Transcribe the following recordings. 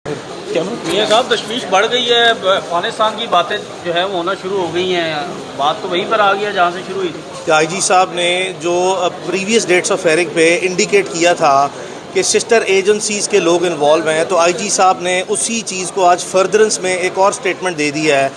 मियां साहब तशवीश बढ़ गई है, अफगानिस्तान की बातें जो है वो होना शुरू हो गई हैं। बात तो वहीं पर आ गई है जहाँ से शुरू हुई थी। आईजी साहब ने जो प्रीवियस डेट्स ऑफ हेयरिंग पे इंडिकेट किया था कि सिस्टर एजेंसीज़ के लोग इन्वॉल्व हैं, तो आईजी साहब ने उसी चीज़ को आज फर्दरेंस में एक और स्टेटमेंट दे दी है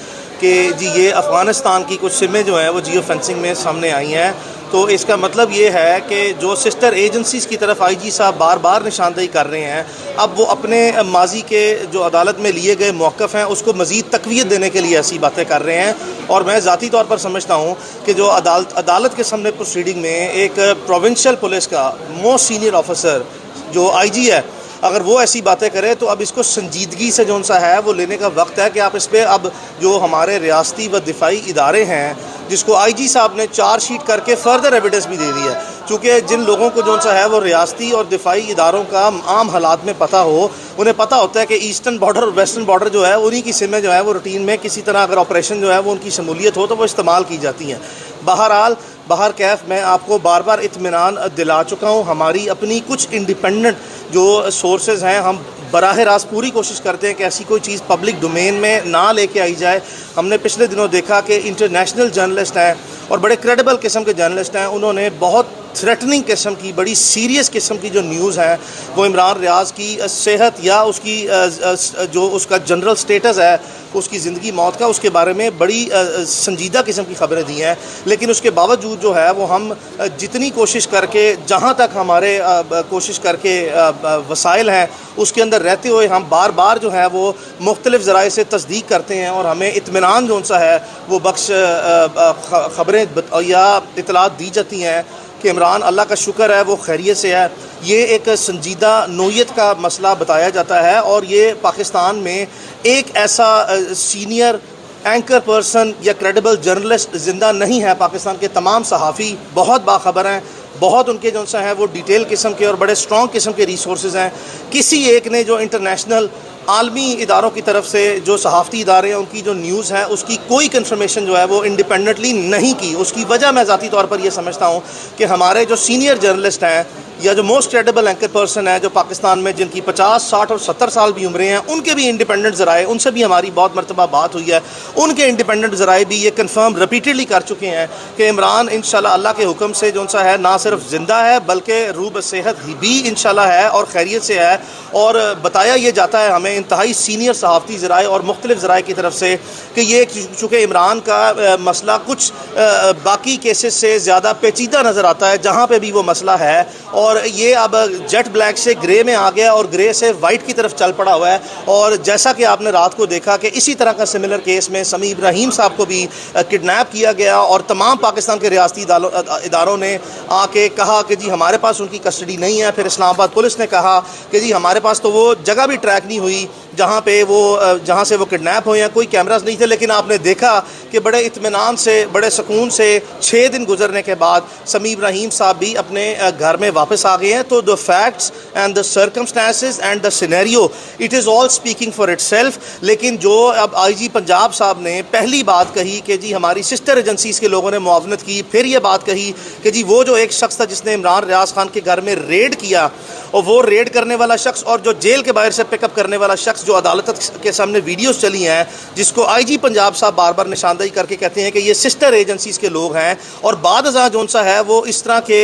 कि जी ये अफ़गानिस्तान की कुछ सिमें जो हैं वो जियो फेंसिंग में सामने आई हैं। तो इसका मतलब ये है कि जो सिस्टर एजेंसीज़ की तरफ आईजी साहब बार बार निशानदेही कर रहे हैं, अब वो अपने माजी के जो अदालत में लिए गए मौक़िफ़ हैं उसको मज़ीद तक़वियत देने के लिए ऐसी बातें कर रहे हैं। और मैं ज़ाती तौर पर समझता हूँ कि जो अदालत के सामने प्रोसीडिंग में एक प्रोविंशियल पुलिस का मोस्ट सीनियर ऑफिसर जो आईजी है, अगर वो ऐसी बातें करे तो अब इसको संजीदगी से जो सा है वो लेने का वक्त है कि आप इस पर अब जो हमारे रियासती व दिफाई इदारे हैं जिसको आईजी साहब ने चार्जशीट करके फर्दर एविडेंस भी दे दी है, चूँकि जिन लोगों को जो सा है वो रियासती और दिफाई इदारों का आम हालात में पता हो, उन्हें पता होता है कि ईस्टर्न बॉर्डर और वेस्टर्न बॉर्डर जो है उन्हीं की सिमें जो है वो रूटीन में किसी तरह अगर ऑपरेशन जो है वो उनकी शमूलियत हो तो वो इस्तेमाल की जाती हैं। बहरहाल बाहर कैफ मैं आपको बार बार इत्मीनान दिला चुका हूँ, हमारी अपनी कुछ इंडिपेंडेंट जो सोर्सेज हैं, हम बराह रास्त पूरी कोशिश करते हैं कि ऐसी कोई चीज़ पब्लिक डोमेन में ना लेके आई जाए। हमने पिछले दिनों देखा कि इंटरनेशनल जर्नलिस्ट हैं और बड़े क्रेडिबल किस्म के जर्नलिस्ट हैं, उन्होंने बहुत थ्रेटनिंग किस्म की, बड़ी सीरियस किस्म की जो न्यूज़ है वो इमरान रियाज की सेहत या उसकी जो उसका जनरल स्टेटस है, उसकी ज़िंदगी मौत का, उसके बारे में बड़ी संजीदा किस्म की खबरें दी हैं। लेकिन उसके बावजूद जो है वो हम जितनी कोशिश करके, जहाँ तक हमारे कोशिश करके वसाइल हैं उसके अंदर रहते हुए हम बार बार जो है वो मुख्तलिफ़ ज़राए से तस्दीक करते हैं और हमें इत्मीनान जो सा है वो बख्श ख़बरें या इतलात दी जाती हैं कि इमरान अल्लाह का शुक्र है वो खैरियत से है। ये एक संजीदा नोयत का मसला बताया जाता है और ये पाकिस्तान में एक ऐसा सीनियर एंकर पर्सन या क्रेडिबल जर्नलिस्ट ज़िंदा नहीं है। पाकिस्तान के तमाम सहाफ़ी बहुत बाखबर हैं, बहुत उनके जो सा है वो डिटेल किस्म के और बड़े स्ट्रॉन्ग किस्म के रिसोर्सेज हैं। किसी एक ने जो इंटरनेशनल आलमी इदारों की तरफ से जो सहाफ़ती इदारे हैं उनकी जो न्यूज़ है उसकी कोई कंफर्मेशन जो है वो इंडिपेंडेंटली नहीं की। उसकी वजह मैं ज़ाती तौर पर यह समझता हूँ कि हमारे जो सीनियर जर्नलिस्ट हैं या जो मोस्ट क्रेडिबल एंकर पर्सन है जो पाकिस्तान में जिनकी 50, 60 और 70 साल भी उम्रें हैं, उनके भी इंडिपेंडेंट ज़राए, उनसे भी हमारी बहुत मरतबा बात हुई है, उनके इंडिपेंडेंट ज़राए भी ये कन्फर्म रिपीटेडली कर चुके हैं कि इमरान इंशाल्लाह अल्लाह के हुक्म से जो सा है ना सिर्फ ज़िंदा है बल्कि रूब सेहत भी इंशाल्लाह है और खैरियत से है। और बताया ये जाता है हमें इंतहाई सीनियर सहाफ़ती ज़राए और मुख्तलिफ़ ज़राए की तरफ से कि ये चूँकि इमरान का मसला कुछ बाकी केसेस से ज़्यादा पेचीदा नज़र आता है जहाँ पर भी वो मसला है, और ये अब जेट ब्लैक से ग्रे में आ गया और ग्रे से वाइट की तरफ चल पड़ा हुआ है। और जैसा कि आपने रात को देखा कि इसी तरह का सिमिलर केस में समी इब्राहिम साहब को भी किडनैप किया गया और तमाम पाकिस्तान के रियासती इदारों ने आके कहा कि जी हमारे पास उनकी कस्टडी नहीं है। फिर इस्लामाबाद पुलिस ने कहा कि जी हमारे पास तो वो जगह भी ट्रैक नहीं हुई जहाँ से वो किडनैप हुए हैं, कोई कैमरास नहीं थे। लेकिन आपने देखा कि बड़े इत्मीनान से, बड़े सुकून से 6 दिन गुजरने के बाद समी इब्राहिम साहब भी अपने घर में वापस आ गए हैं। तो the facts and the circumstances and the scenario, it is all speaking for itself. लेकिन जो अब आईजी पंजाब साहब ने पहली बात कही कि जी हमारी सिस्टर एजेंसीज़ के लोगों ने मुआवनत की, फिर ये बात कही कि जी वो जो एक शख्स था जिसने इमरान रियाज खान के घर में रेड किया, और वो रेड करने वाला शख्स और जो जेल के बाहर से पिकअप करने वाला शख्स जो अदालत के सामने वीडियोस चली हैं जिसको आईजी पंजाब साहब बार बार निशानदेही करके कहते हैं कि ये सिस्टर एजेंसीज़ के लोग हैं, और बाद जो सा है वो इस तरह के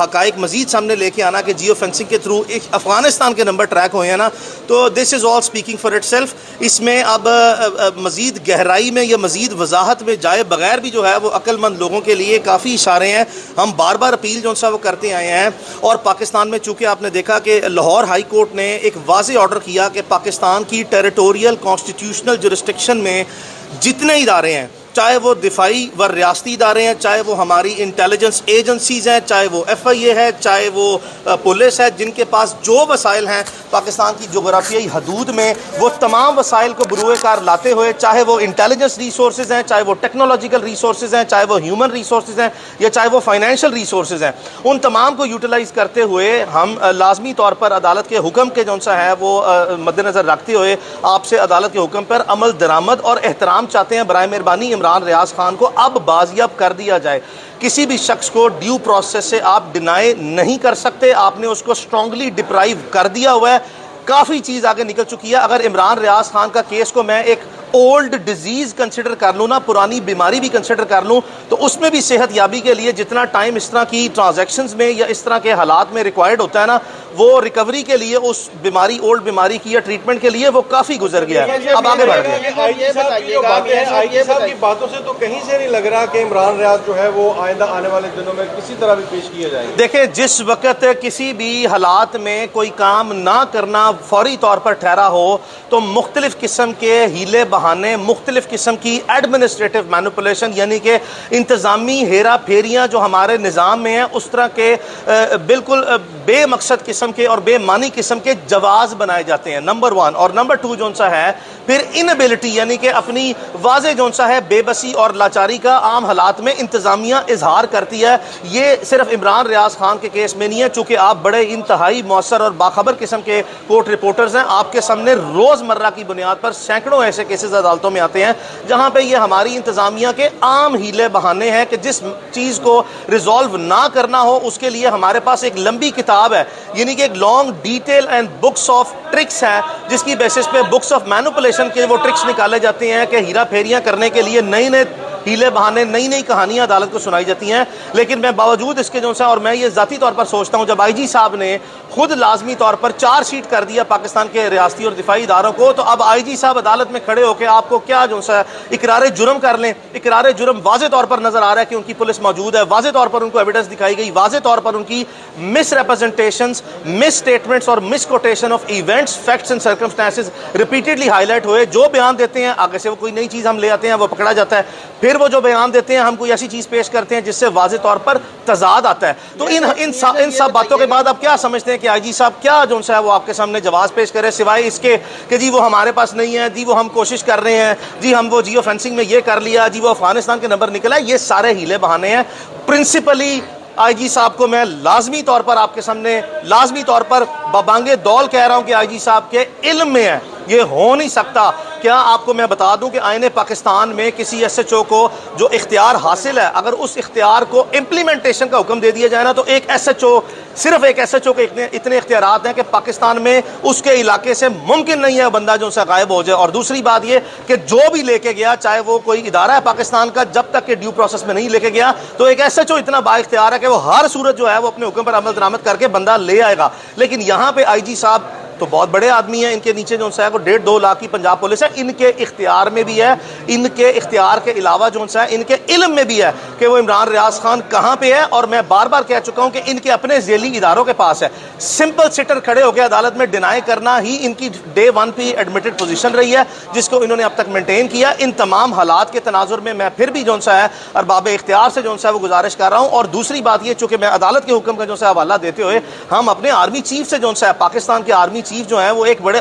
हकाइक मज़ीद सामने लेके आना कि जियो फेंसिंग के थ्रू एक अफ़गानिस्तान के नंबर ट्रैक हुए हैं ना, तो this is all speaking for itself. इसमें अब मज़ीद गहराई में या मज़ीद वजाहत में जाए बगैर भी जो है वो अक्लमंद लोगों के लिए काफ़ी इशारे हैं। हम बार बार अपील जो सा वो करते आए हैं। और पाकिस्तान में चूँकि आपने देखा कि लाहौर हाई कोर्ट ने एक वाज़ेह ऑर्डर किया कि पाकिस्तान की टेरिटोरियल कॉन्स्टिट्यूशनल जुरिस्डिक्शन में जितने इदारे हैं, चाहे वो दिफाई व रियासती इदारे हैं, चाहे वो हमारी इंटेलिजेंस एजेंसीज़ हैं, चाहे वो FIA है, चाहे वो पुलिस है, जिनके पास जो वसाइल हैं पाकिस्तान की जोग्राफियाई हदूद में, वो तमाम वसाइल को बरूए कार लाते हुए, चाहे वो इंटेलिजेंस रिसोर्सेज हैं, चाहे वो टेक्नोलॉजिकल रिसोर्सेज हैं, चाहे वो ह्यूमन रिसोर्सेज हैं, या चाहे वो फाइनेंशियल रिसोर्सेज हैं, उन तमाम को यूटिलाइज़ करते हुए हम लाजमी तौर पर अदालत के हुक्म के जो सा है वो मद्देनज़र रखते हुए आपसे अदालत के हुक्म पर अमल दरामद और एहतराम चाहते हैं। बराए मेहरबानी इमरान रियाज खान को अब बाजियाब कर दिया जाए। किसी भी शख्स को ड्यू प्रोसेस से आप डिनाई नहीं कर सकते, आपने उसको स्ट्रांगली डिप्राइव कर दिया हुआ है। काफ़ी चीज़ आगे निकल चुकी है। अगर इमरान रियाज खान का केस को मैं एक ओल्ड डिजीज़ कंसिडर कर लूँ ना, पुरानी बीमारी भी कंसिडर कर लूँ, तो उसमें भी सेहत याबी के लिए जितना टाइम इस तरह की ट्रांजैक्शंस में या इस तरह के हालात में रिक्वायर्ड होता है ना, वो रिकवरी के लिए उस बीमारी, ओल्ड बीमारी की या ट्रीटमेंट के लिए वो काफ़ी गुजर गया है। अब आगे बढ़ गया। आईजी साहब की बातों से तो कहीं से नहीं लग रहा कि इमरान रियाज जो है वो आइंदा आने वाले दिनों में किसी तरह भी पेश किए जाएंगे। देखिए, जिस वक्त किसी भी हालात में कोई काम ना करना फौरी तौर पर ठहरा हो, तो मुख्तलिफ किस्म के हीले बहाने, मुख्तलिफ किस्म की एडमिनिस्ट्रेटिव मैनिपुलेशन यानी कि इंतज़ामी हेरा फेरियाँ जो हमारे निज़ाम में हैं, उस तरह के बिल्कुल बेमकसद किस्म के और बेमानी किस्म के जवाज़ बनाए जाते हैं, नंबर 1। और नंबर 2 जो सा है फिर इनएबिलिटी यानी कि अपनी वाज़े जो सा है बेबसी और लाचारी का आम हालात में इंतज़ामिया इजहार करती है। ये सिर्फ इमरान रियाज खान के केस में नहीं है, चूँकि आप बड़े इंतहाई मौसर और बाखबर किस्म के कोर्ट रिपोर्टर्स हैं, आपके सामने रोज़मर्रा की बुनियाद पर सैकड़ों ऐसे केसेस अदालतों में आते हैं जहाँ पे ये हमारी इंतज़ामिया के आम हीले बहाने हैं कि जिस चीज़ को रिजॉल्व ना करना हो उसके लिए हमारे पास एक लंबी किताब है, यानी कि एक long detail and books of tricks है, जिसकी बेसिस पे बुक्स ऑफ मैनिपुलेशन के वो ट्रिक्स निकाले जाते हैं कि हीरा फेरियाँ करने के लिए नए नए हीले बहाने, नई नई कहानियां अदालत को सुनाई जाती हैं। लेकिन मैं बावजूद इसके जो सा, और मैं ये ज़ाती तौर पर सोचता हूँ, जब आईजी साहब ने खुद लाजमी तौर पर चार्जशीट कर दिया पाकिस्तान के रियासती और दिफाई इदारों को, तो अब आईजी साहब अदालत में खड़े होकर आपको क्या जो सा इकरार जुर्म कर लें। इकरार जुर्म वाज़े तौर पर नजर आ रहा है कि उनकी पुलिस मौजूद है, वाज़े तौर पर उनको एविडेंस दिखाई गई, वाज़े तौर पर उनकी मिस रिप्रेजेंटेशंस, मिस स्टेटमेंट्स और miss quotation of events, facts and circumstances repeatedly highlight हुए। जो बयान देते हैं आगे से वो कोई नई चीज़ हम ले आते हैं, वो पकड़ा जाता है। फिर वो जो बयान देते हैं हम कोई ऐसी चीज़ पेश करते हैं जिससे वाज़े तौर पर तजाद आता है। तो इन सब बातों के बाद आप क्या समझते हैं कि आईजी साहब क्या जो सा है वो आपके सामने जवाब पेश करे, सिवाय इसके कि जी वो हमारे पास नहीं है, जी वो हम कोशिश कर रहे हैं, जी हम वो जियो फेंसिंग में ये कर लिया, जी वो अफगानिस्तान के नंबर निकला। ये सारे हीले बहाने हैं। प्रिंसिपली आईजी साहब को मैं लाजमी तौर पर आपके सामने लाजमी तौर पर बबांगे दौल कह रहा हूं कि आईजी साहब के इल्म में है, ये हो नहीं सकता। क्या आपको मैं बता दूं कि आईने पाकिस्तान में किसी एसएचओ को जो इख्तियार हासिल है, अगर उस इख्तियार को इम्प्लीमेंटेशन का हुक्म दे दिया जाए ना, तो एक एसएचओ, सिर्फ एक एसएचओ के इतने इख्तियारात हैं कि पाकिस्तान में उसके इलाके से मुमकिन नहीं है बंदा जो सा गायब हो जाए। और दूसरी बात ये कि जो भी लेके गया, चाहे वो कोई इदारा है पाकिस्तान का, जब तक के ड्यू प्रोसेस में नहीं लेके गया, तो एक एसएचओ इतना बाइख्तियार है कि वो हर सूरत जो है वो अपने हुक्म पर अमल दरामद करके बंदा ले आएगा। लेकिन यहाँ पे आईजी साहब तो बहुत बड़े आदमी हैं, इनके नीचे जो सा है वो 1.5-2 लाख की पंजाब पुलिस है, इनके इख्तियार में भी है, इनके इख्तियार के अलावा जो सा है इनके इल्म में भी है कि वो इमरान रियाज खान कहाँ पे है। और मैं बार बार कह चुका हूँ कि इनके अपने जेली इदारों के पास है। सिंपल सिटर खड़े होकर अदालत में डिनाई करना ही इनकी डे 1 पे एडमिटेड पोजीशन रही है, जिसको इन्होंने अब तक मेंटेन किया। इन तमाम हालात के तनाजुर में मैं फिर भी जो सा है अरबाब इख्तियार से जो सा है वो गुजारिश कर रहा हूँ। और दूसरी बात ये, चूँकि मैं अदालत के हुक्म का जो सा हवाला देते हुए हम अपने आर्मी चीफ से जो सा है, पाकिस्तान के आर्मी चीफ जो है वो एक बड़े